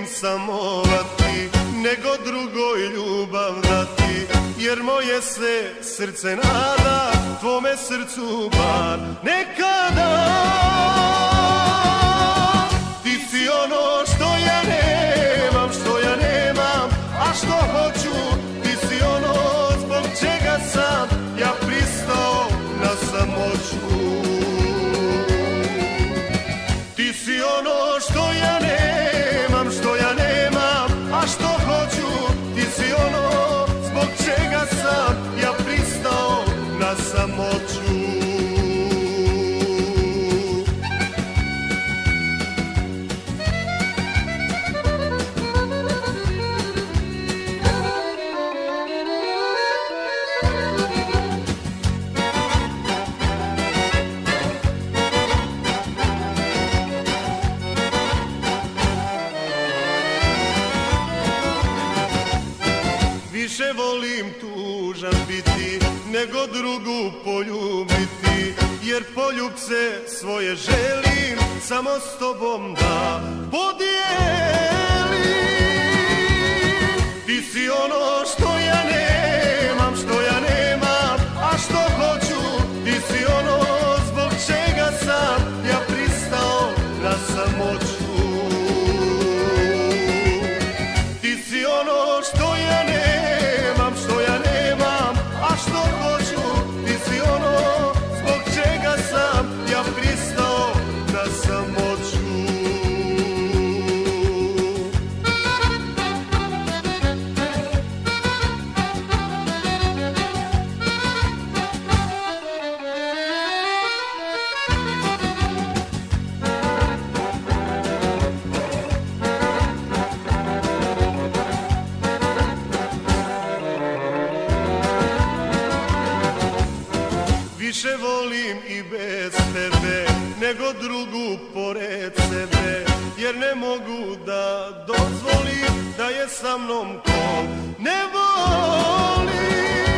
volim samovati, nego drugoj ljubav dati, jer moje se srce nada tvome srcu bar nekada. Ti si ono što ja nemam, što ja nemam, a što hoću. Ti si ono zbog čega sam ja pristao na samoću. Ti si ono što ja nemam, što ja nemam, a što hoću. Ti si ono zbog čega sam ja pristao na samoću. Više volim tužan biti, nego drugu poljubiti, jer poljubce svoje želim samo s tobom da podijelim. Ti si ono što ja nemam, što ja nemam, a što hoću. Ti si ono zbog čega sam ja pristao na samoću. Ti si ono što ja nemam, što ja nemam, a što hoću. Ti si ono zbog čega sam ja pristao na samoću. Više volim i bez tebe, nego drugu pored sebe, jer ne mogu da dozvolim da je sa mnom ko ne voli.